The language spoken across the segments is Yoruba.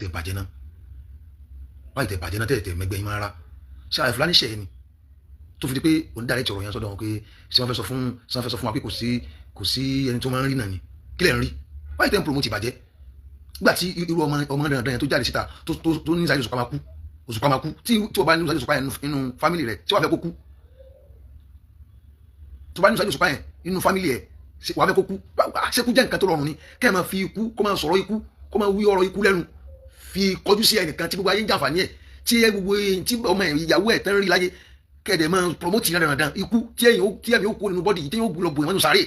tẹ̀ bàjẹ́ náà wáyé tẹ̀ bàjẹ́ náà tẹ̀ mẹgbẹ́ yín máa rárá ṣé ààrẹ Fúlàní ṣẹ̀ ni tó fi di pé òun dàrẹ́ ìtọ̀rọ̀ yẹn sọ́dọ̀ wọn pé ṣé wọ́n fẹ́ sọ fún wa pé kò sí ẹni tó máa ń rí náà ni kí lẹ̀ ń rí wáyé tẹ̀ ń promote ìbàjẹ́ nígbà tí irú ọmọ dandan yẹn tó jáde síta tó ní Saheed Òṣùpá máa kú tí o bá ní Saheed Òṣùpá yẹn nínú fámìlì rẹ̀ tí wàá fẹ́ kó kú tó bá ní Saheed Òṣùpá yẹn nínú fámìlì ẹ̀ wàá fẹ́ kó kú ṣé kú jẹ́ nǹkan tó rọrùn ni kẹ́ ẹ̀ máa fi ikú kó máa sọ̀rọ̀ ikú kó máa wí ọ̀rọ̀ ikú lẹ́nu fi kọjú sí ẹnìkan tí gbogbo ayé ń jàǹfààní ẹ̀ tí gbogbo tí ọmọ ìyàwó ẹ̀ tán rí láyé kẹ́ẹ̀dẹ̀ máa promote ìyá dandan ikú tí ẹ̀mí ó kó nínú bọ́dì tí yóò lọ bò ìmọ̀nù sáré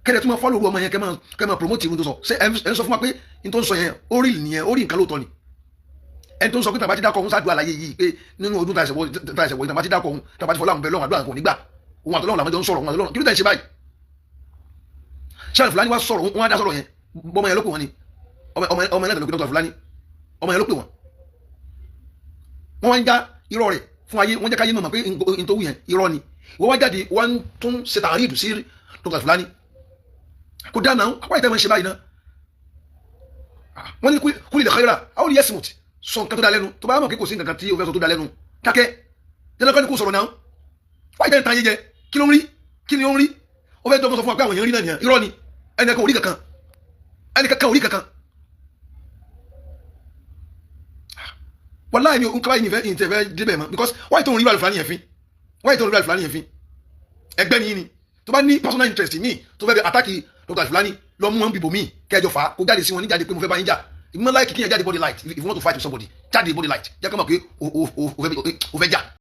kẹ́ẹ̀dẹ̀ tó máa fọ́lọ̀ ọmọ yẹn kẹ́ máa promote ìrun tó sọ ṣé ẹ̀ ń sọ fún wa pé n tó ń sọ yẹn ó rí nìyẹn ó rí nǹkan lóòótọ́ ni ẹni tó ń sọ pé tàbá ti dákọ̀ òun ṣáàdùn àlàyé yìí pé nínú ọdún tá a ṣẹ̀wọ̀ tàbá ti dákọ̀ òun tàbá ti fọlá àwọn bẹ́ẹ̀ lọ́wọ́ àdúrà kò nígbà òun àtọ́lọ́wọ́ làwọn jọ ń sọ̀rọ̀ òun àtọ́lọ́wọ́ kí ló tẹ̀ ṣe báyìí Saheed Fúlàní wá sọ̀rọ̀ wọn á dá sọ̀rọ̀ yẹn bọ́mọ yẹn ló pè wọ́n ni ọmọ yẹn ló pè Dr. Fúlàní ọmọ yẹn ló pè wọ́n wọ́n wá ń já irọ́ rẹ̀ fún ayé wọ́n jẹ́ káyé mọ̀ pé n tó wù yẹn irọ́ ni wọ́n wá jáde wọ́n tún ṣe tààrídù sí Dr. Fúlàní kò dáa náà àpá ìtẹ́ wọn ṣe báyìí náà wọ́n ní kúlì lè xayira àwọn olùyẹ simut sọ nǹkan tó da lẹ́nu tó bá mọ̀ kí kò sí nǹkan tí o fẹ́ sọ tó da lẹ́nu dákẹ́ jẹ́nà kò sọ̀rọ̀ náà wọ́n ìtẹ́ ìtàn yé jẹ kí ló ń rí kí ni ó ń rí ó fẹ́ dọ́gbọ́n sọ fún wa pé àwọn èèyàn rí náà nìyẹn irọ́ ni ẹnìkan ò rí kankan ò rí kankan wàláhì mi ò ń kábàáyé ìfẹ́ débẹ̀ mọ́ because wáyé tó ń rí wà Fúlàní yẹn fín ẹgbẹ́ ni yín ni tó bá ní personal interest míì tó fẹ́ bẹ àtàkì Dr. Fúlàní lọ mú wọn bìbò míì kẹjọ fà á kó jáde sí wọn níjáde pé mo fẹ́ bá yín jà ìgbìmọ̀ láì kìkìyàn jáde body light if you want to fight with somebody jáde body light jẹ́ kọ́ mọ̀ pé o fẹ́ jà